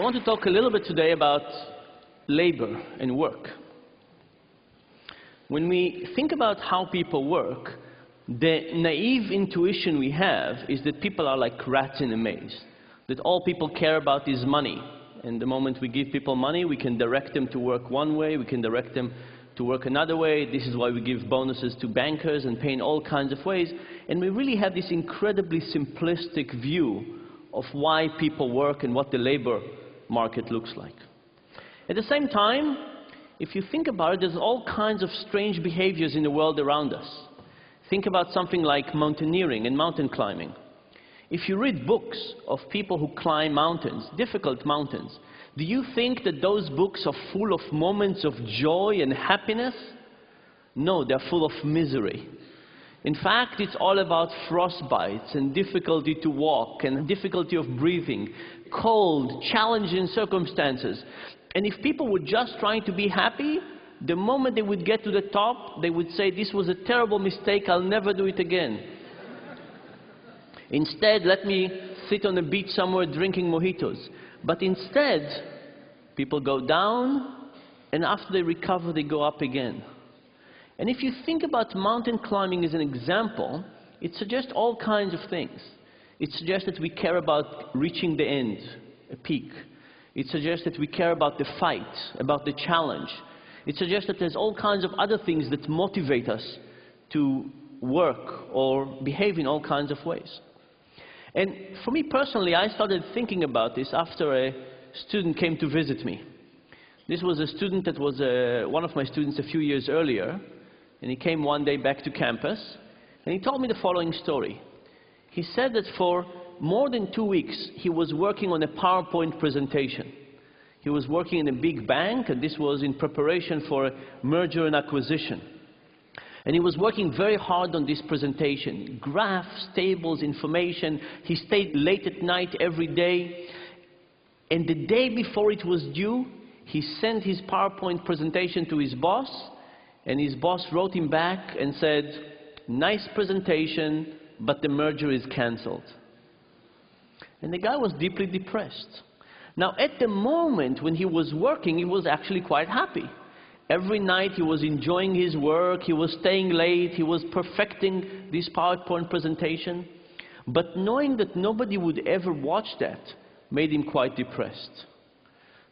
want to talk a little bit today about labor and work. When we think about how people work, the naive intuition we have is that people are like rats in a maze, that all people care about is money. And the moment we give people money, we can direct them to work one way, we can direct them to work another way. This is why we give bonuses to bankers and pay in all kinds of ways. And we really have this incredibly simplistic view of why people work and what the labor market looks like. At the same time, if you think about it, there's all kinds of strange behaviors in the world around us. Think about something like mountaineering and mountain climbing. If you read books of people who climb mountains, difficult mountains, do you think that those books are full of moments of joy and happiness? No, they're full of misery. In fact, it's all about frostbites and difficulty to walk and difficulty of breathing, cold, challenging circumstances. And if people were just trying to be happy, the moment they would get to the top, they would say, "This was a terrible mistake, I'll never do it again. Instead, let me sit on the beach somewhere drinking mojitos." But instead, people go down, and after they recover, they go up again. And if you think about mountain climbing as an example, it suggests all kinds of things. It suggests that we care about reaching the end, a peak. It suggests that we care about the fight, about the challenge. It suggests that there's all kinds of other things that motivate us to work or behave in all kinds of ways. And for me personally, I started thinking about this after a student came to visit me. This was a student that was one of my students a few years earlier, and he came one day back to campus, and he told me the following story. He said that for more than 2 weeks, he was working on a PowerPoint presentation. He was working in a big bank, and this was in preparation for a merger and acquisition. And he was working very hard on this presentation. Graphs, tables, information. He stayed late at night every day. And the day before it was due, he sent his PowerPoint presentation to his boss, and his boss wrote him back and said, "Nice presentation, but the merger is cancelled." And the guy was deeply depressed. Now, at the moment when he was working, he was actually quite happy. Every night he was enjoying his work, he was staying late, he was perfecting this PowerPoint presentation. But knowing that nobody would ever watch that made him quite depressed.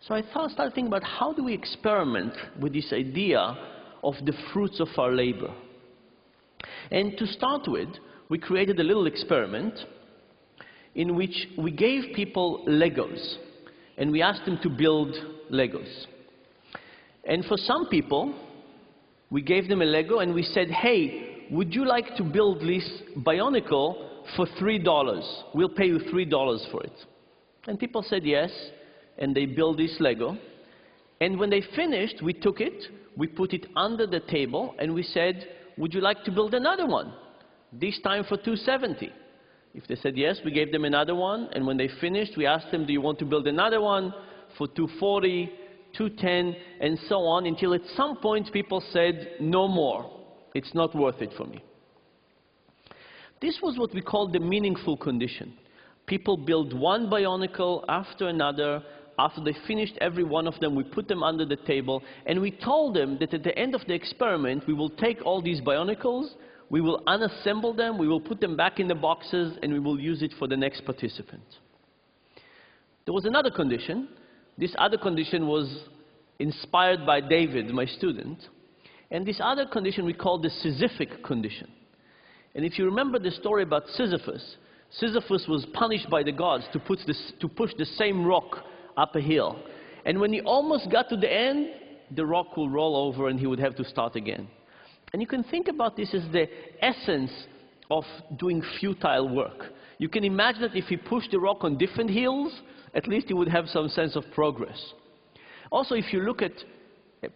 So I started thinking about how do we experiment with this idea of the fruits of our labor. And to start with, we created a little experiment in which we gave people Legos, and we asked them to build Legos. And for some people, we gave them a Lego and we said, "Hey, would you like to build this Bionicle for $3? We'll pay you $3 for it." And people said yes, and they built this Lego. And when they finished, we took it, we put it under the table, and we said, "Would you like to build another one? This time for $270. If they said yes, we gave them another one, and when they finished, we asked them, "Do you want to build another one for $240, $210, and so on," until at some point people said, "No more. It's not worth it for me." This was what we called the meaningful condition. People build one Bionicle after another. After they finished every one of them, we put them under the table, and we told them that at the end of the experiment, we will take all these Bionicles, we will unassemble them, we will put them back in the boxes, and we will use it for the next participant. There was another condition. This other condition was inspired by David, my student. And this other condition we call the Sisyphic condition. And if you remember the story about Sisyphus, Sisyphus was punished by the gods to push the same rock up a hill. And when he almost got to the end, the rock will roll over and he would have to start again. And you can think about this as the essence of doing futile work. You can imagine that if he pushed the rock on different hills, at least he would have some sense of progress. Also, if you look at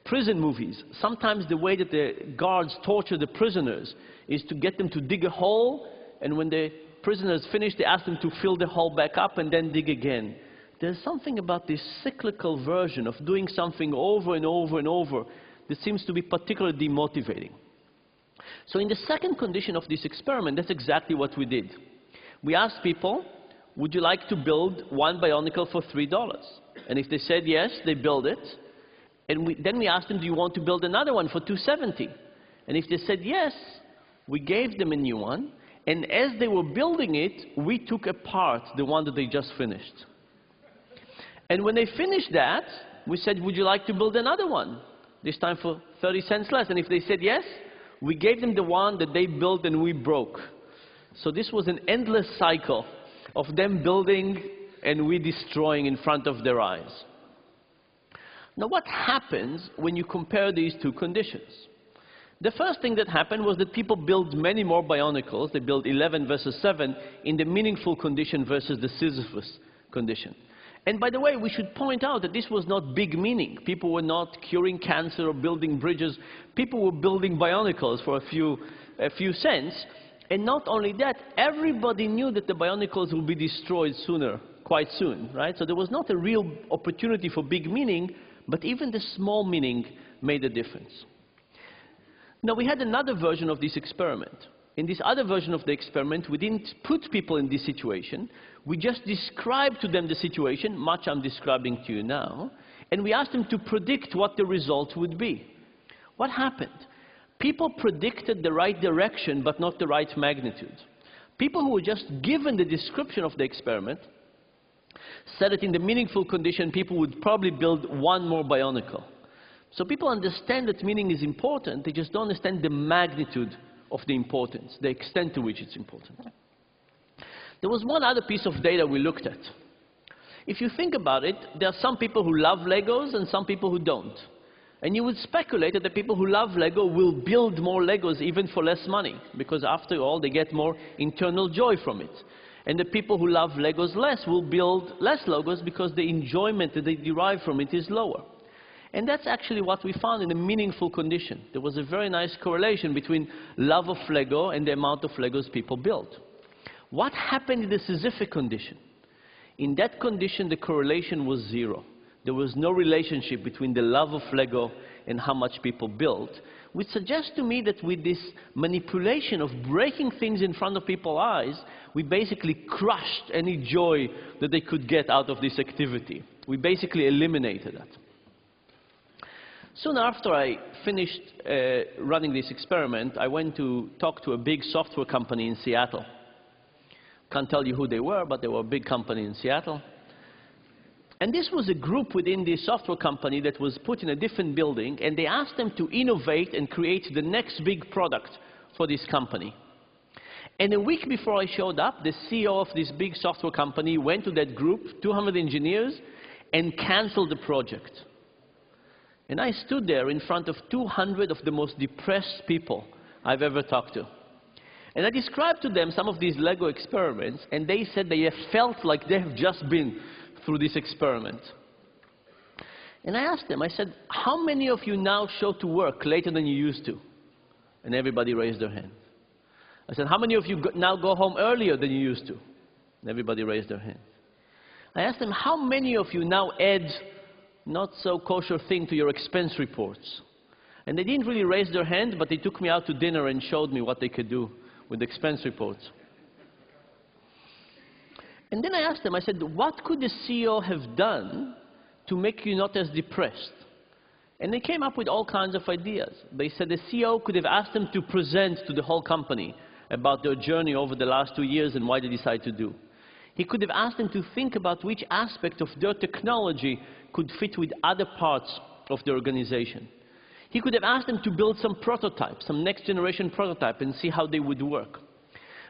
prison movies, sometimes the way that the guards torture the prisoners is to get them to dig a hole, and when the prisoners finish, they ask them to fill the hole back up and then dig again. There's something about this cyclical version of doing something over and over and over that seems to be particularly demotivating. So in the second condition of this experiment, that's exactly what we did. We asked people, would you like to build one Bionicle for $3? And if they said yes, they build it. And then we asked them, do you want to build another one for 270? And if they said yes, we gave them a new one. And as they were building it, we took apart the one that they just finished. And when they finished that, we said, would you like to build another one? This time for 30 cents less. And if they said yes, we gave them the one that they built and we broke. So this was an endless cycle of them building and we destroying in front of their eyes. Now what happens when you compare these two conditions? The first thing that happened was that people built many more Bionicles. They built 11 versus 7 in the meaningful condition versus the Sisyphus condition. And by the way, we should point out that this was not big meaning. People were not curing cancer or building bridges. People were building Bionicles for a few cents. And not only that, everybody knew that the Bionicles would be destroyed sooner, quite soon, right? So there was not a real opportunity for big meaning, but even the small meaning made a difference. Now, we had another version of this experiment. In this other version of the experiment, we didn't put people in this situation. We just described to them the situation, much I'm describing to you now, and we asked them to predict what the result would be. What happened? People predicted the right direction, but not the right magnitude. People who were just given the description of the experiment said that in the meaningful condition, people would probably build one more Bionicle. So people understand that meaning is important, they just don't understand the magnitude of the importance, the extent to which it's important. There was one other piece of data we looked at. If you think about it, there are some people who love Legos and some people who don't. And you would speculate that the people who love Lego will build more Legos even for less money, because after all, they get more internal joy from it. And the people who love Legos less will build less Legos because the enjoyment that they derive from it is lower. And that's actually what we found in a meaningful condition. There was a very nice correlation between love of Lego and the amount of Legos people built. What happened in the Sisyphic condition? In that condition, the correlation was zero. There was no relationship between the love of Lego and how much people built, which suggests to me that with this manipulation of breaking things in front of people's eyes, we basically crushed any joy that they could get out of this activity. We basically eliminated that. Soon after I finished running this experiment, I went to talk to a big software company in Seattle. Can't tell you who they were, but they were a big company in Seattle. And this was a group within the software company that was put in a different building, and they asked them to innovate and create the next big product for this company. And a week before I showed up, the CEO of this big software company went to that group, 200 engineers, and canceled the project. And I stood there in front of 200 of the most depressed people I've ever talked to. And I described to them some of these Lego experiments, and they said they have felt like they have just been through this experiment. And I asked them, I said, how many of you now show to work later than you used to? And everybody raised their hand. I said, how many of you now go home earlier than you used to? And everybody raised their hand. I asked them, how many of you now add not so kosher thing to your expense reports? And they didn't really raise their hand, but they took me out to dinner and showed me what they could do with the expense reports. And then I asked them, I said, what could the CEO have done to make you not as depressed? And they came up with all kinds of ideas. They said the CEO could have asked them to present to the whole company about their journey over the last 2 years and why they decided to do. He could have asked them to think about which aspect of their technology could fit with other parts of the organization. He could have asked them to build some prototype, some next generation prototype, and see how they would work.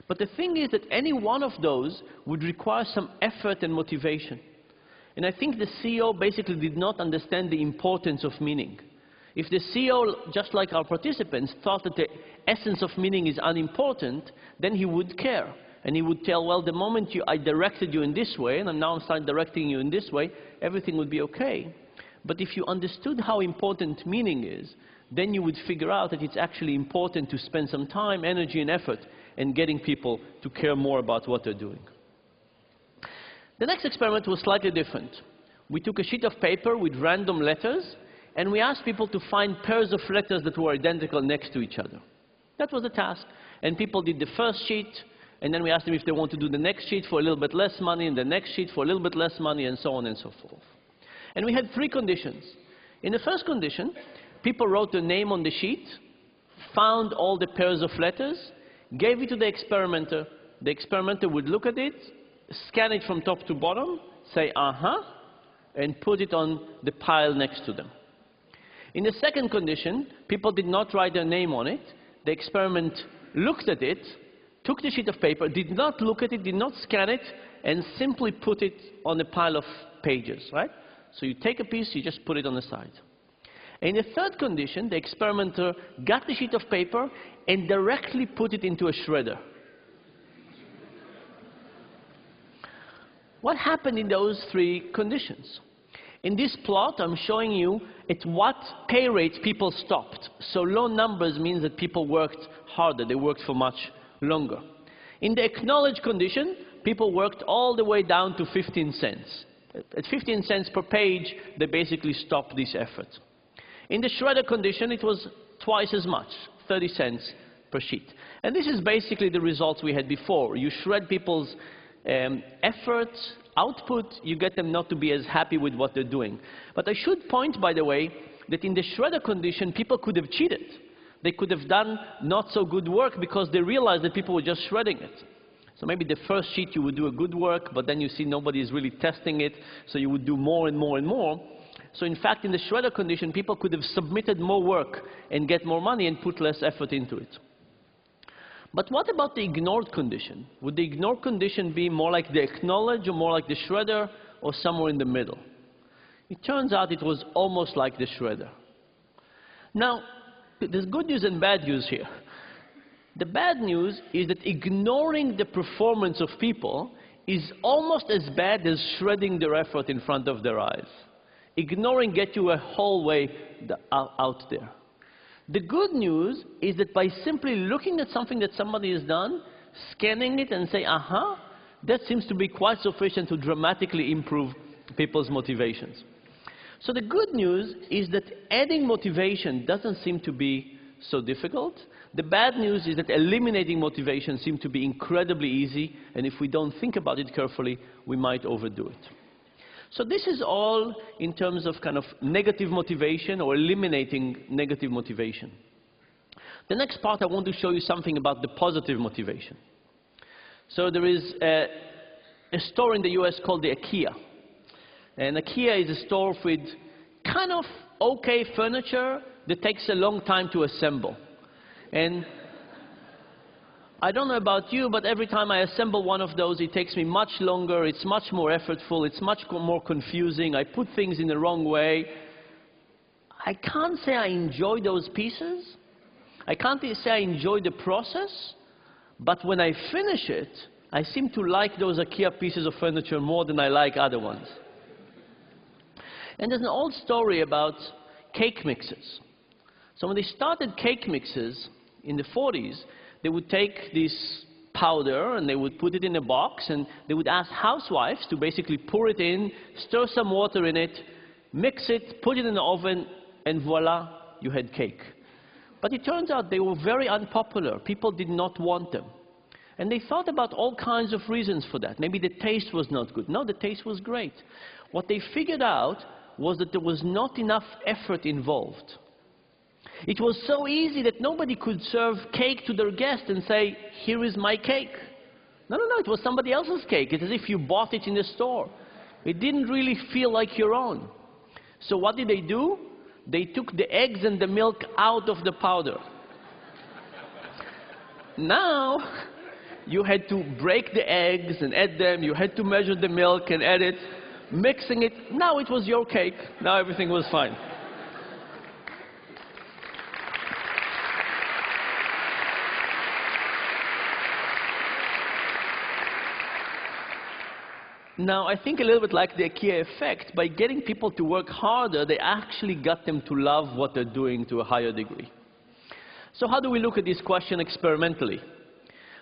But the thing is that any one of those would require some effort and motivation. And I think the CEO basically did not understand the importance of meaning. If the CEO, just like our participants, thought that the essence of meaning is unimportant, then he would care. And he would tell, well, the moment I directed you in this way, and now I'm starting directing you in this way, everything would be okay. But if you understood how important meaning is, then you would figure out that it's actually important to spend some time, energy, and effort in getting people to care more about what they're doing. The next experiment was slightly different. We took a sheet of paper with random letters, and we asked people to find pairs of letters that were identical next to each other. That was the task. And people did the first sheet, and then we asked them if they want to do the next sheet for a little bit less money, and the next sheet for a little bit less money, and so on and so forth. And we had 3 conditions. In the first condition, people wrote their name on the sheet, found all the pairs of letters, gave it to the experimenter. The experimenter would look at it, scan it from top to bottom, say, uh-huh, and put it on the pile next to them. In the second condition, people did not write their name on it. The experiment looked at it, took the sheet of paper, did not look at it, did not scan it, and simply put it on a pile of pages, right? So you take a piece, you just put it on the side. In the third condition, the experimenter got the sheet of paper and directly put it into a shredder. What happened in those 3 conditions? In this plot, I'm showing you at what pay rate people stopped. So low numbers means that people worked harder. They worked for much longer. In the acknowledge condition, people worked all the way down to 15 cents. At 15 cents per page, they basically stopped this effort. In the shredder condition, it was twice as much, 30 cents per sheet. And this is basically the results we had before. You shred people's effort, output, you get them not to be as happy with what they're doing. But I should point, by the way, that in the shredder condition, people could have cheated. They could have done not so good work because they realized that people were just shredding it. So maybe the first sheet you would do a good work, but then you see nobody is really testing it, so you would do more and more and more. So in fact, in the shredder condition, people could have submitted more work and get more money and put less effort into it. But what about the ignored condition? Would the ignored condition be more like the acknowledge or more like the shredder or somewhere in the middle? It turns out it was almost like the shredder. Now, there's good news and bad news here. The bad news is that ignoring the performance of people is almost as bad as shredding their effort in front of their eyes. Ignoring gets you a whole way out there. The good news is that by simply looking at something that somebody has done, scanning it and say, aha, that seems to be quite sufficient to dramatically improve people's motivations. So the good news is that adding motivation doesn't seem to be so difficult. The bad news is that eliminating motivation seems to be incredibly easy, and if we don't think about it carefully, we might overdo it. So this is all in terms of kind of negative motivation or eliminating negative motivation. The next part, I want to show you something about the positive motivation. So there is a store in the US called the IKEA. And IKEA is a store with kind of okay furniture that takes a long time to assemble. And I don't know about you, but every time I assemble one of those, it takes me much longer, it's much more effortful, it's much more confusing, I put things in the wrong way. I can't say I enjoy those pieces, I can't say I enjoy the process, but when I finish it, I seem to like those IKEA pieces of furniture more than I like other ones. And there's an old story about cake mixers. So when they started cake mixers in the 40s, they would take this powder and they would put it in a box and they would ask housewives to basically pour it in, stir some water in it, mix it, put it in the oven, and voila, you had cake. But it turns out they were very unpopular. People did not want them. And they thought about all kinds of reasons for that. Maybe the taste was not good. No, the taste was great. What they figured out was that there was not enough effort involved. It was so easy that nobody could serve cake to their guest and say, here is my cake. No, it was somebody else's cake. It's as if you bought it in the store. It didn't really feel like your own. So what did they do? They took the eggs and the milk out of the powder. Now, you had to break the eggs and add them. You had to measure the milk and add it, mixing it. Now it was your cake. Now everything was fine. Now, I think a little bit like the IKEA effect, by getting people to work harder, they actually got them to love what they're doing to a higher degree. So how do we look at this question experimentally?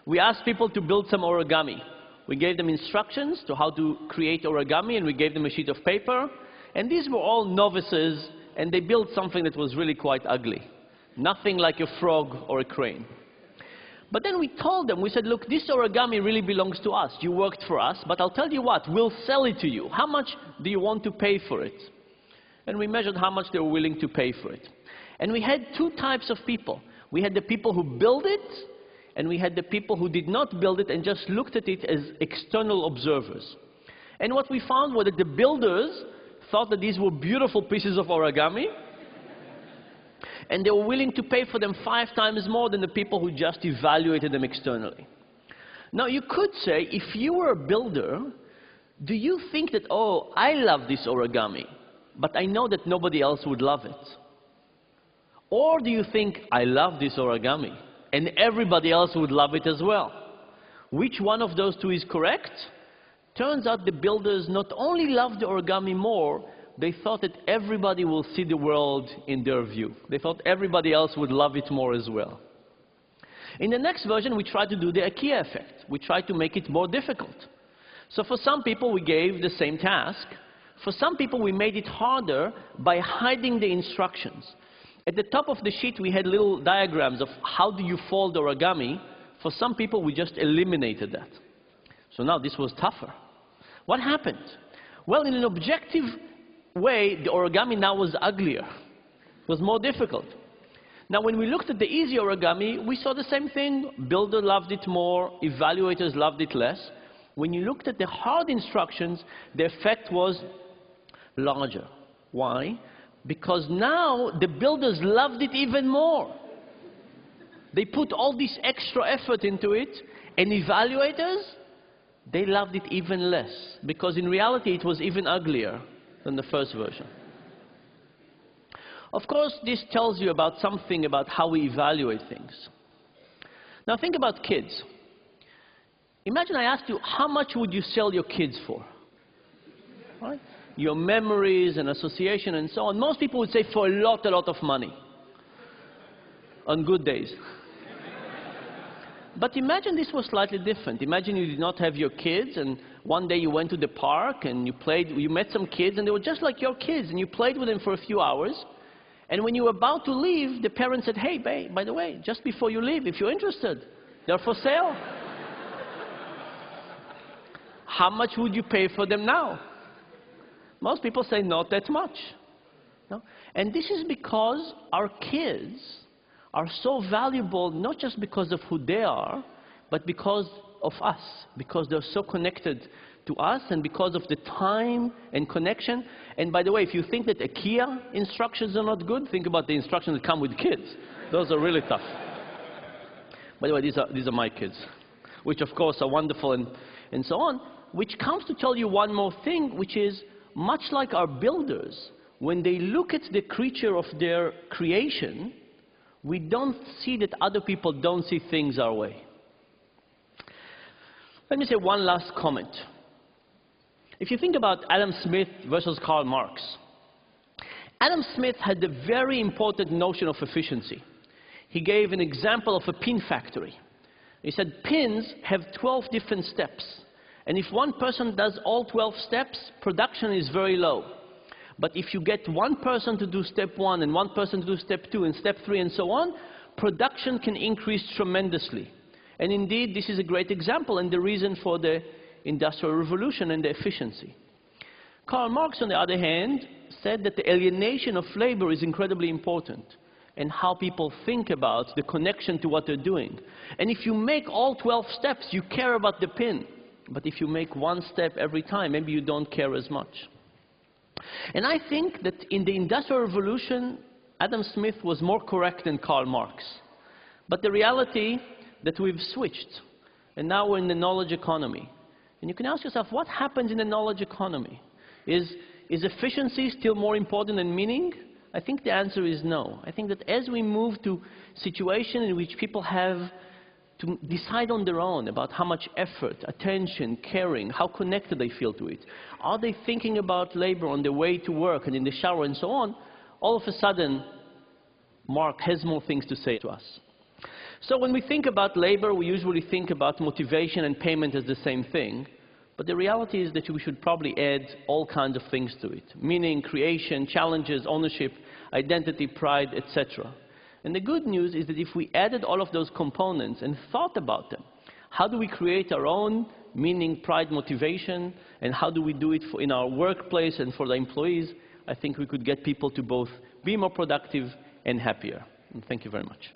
We asked people to build some origami. We gave them instructions to how to create origami, and we gave them a sheet of paper. And these were all novices, and they built something that was really quite ugly. Nothing like a frog or a crane. But then we told them, we said, look, this origami really belongs to us. You worked for us, but I'll tell you what, we'll sell it to you. How much do you want to pay for it? And we measured how much they were willing to pay for it. And we had two types of people. We had the people who built it, and we had the people who did not build it and just looked at it as external observers. And what we found was that the builders thought that these were beautiful pieces of origami, and they were willing to pay for them 5 times more than the people who just evaluated them externally. Now, you could say, if you were a builder, do you think that, oh, I love this origami, but I know that nobody else would love it? Or do you think, I love this origami, and everybody else would love it as well? Which one of those two is correct? Turns out the builders not only loved the origami more, they thought that everybody will see the world in their view. They thought everybody else would love it more as well. In the next version, we tried to do the IKEA effect. We tried to make it more difficult. So for some people, we gave the same task. For some people, we made it harder by hiding the instructions. At the top of the sheet, we had little diagrams of how do you fold origami. For some people, we just eliminated that. So now this was tougher. What happened? Well, in an objective way, the origami now was uglier. It was more difficult. Now, when we looked at the easy origami, we saw the same thing. Builder loved it more, evaluators loved it less. When you looked at the hard instructions, the effect was larger. Why? Because now the builders loved it even more. They put all this extra effort into it, and evaluators, they loved it even less, because in reality it was even uglier than the first version. Of course, this tells you about something about how we evaluate things. Now think about kids. Imagine I asked you, how much would you sell your kids for? Right? Your memories and association and so on. Most people would say for a lot of money. On good days. But imagine this was slightly different. Imagine you did not have your kids, and one day you went to the park and you met some kids, and they were just like your kids, and you played with them for a few hours. And when you were about to leave, the parents said, hey, babe, by the way, just before you leave, if you're interested, they're for sale. How much would you pay for them now? Most people say not that much. No? And this is because our kids are so valuable, not just because of who they are, but because of us, because they're so connected to us, and because of the time and connection. And by the way, if you think that IKEA instructions are not good, think about the instructions that come with kids. Those are really tough. By the way, these are my kids, which of course are wonderful and so on, which comes to tell you one more thing, which is, much like our builders, when they look at the creature of their creation, we don't see that other people don't see things our way. Let me say one last comment. If you think about Adam Smith versus Karl Marx, Adam Smith had a very important notion of efficiency. He gave an example of a pin factory. He said pins have 12 different steps. And if one person does all 12 steps, production is very low. But if you get one person to do step 1 and one person to do step 2 and step 3 and so on, production can increase tremendously. And indeed, this is a great example and the reason for the Industrial Revolution and the efficiency. Karl Marx, on the other hand, said that the alienation of labor is incredibly important, and how people think about the connection to what they're doing. And if you make all 12 steps, you care about the pin. But if you make one step every time, maybe you don't care as much. And I think that in the Industrial Revolution, Adam Smith was more correct than Karl Marx. But the reality that we've switched, and now we're in the knowledge economy. And you can ask yourself, what happens in the knowledge economy? Is efficiency still more important than meaning? I think the answer is no. I think that as we move to situations in which people have to decide on their own about how much effort, attention, caring, how connected they feel to it, are they thinking about labor on their way to work and in the shower and so on, all of a sudden, Mark has more things to say to us. So when we think about labor, we usually think about motivation and payment as the same thing. But the reality is that we should probably add all kinds of things to it, meaning, creation, challenges, ownership, identity, pride, etc. And the good news is that if we added all of those components and thought about them, how do we create our own meaning, pride, motivation, and how do we do it in our workplace and for the employees, I think we could get people to both be more productive and happier. And thank you very much.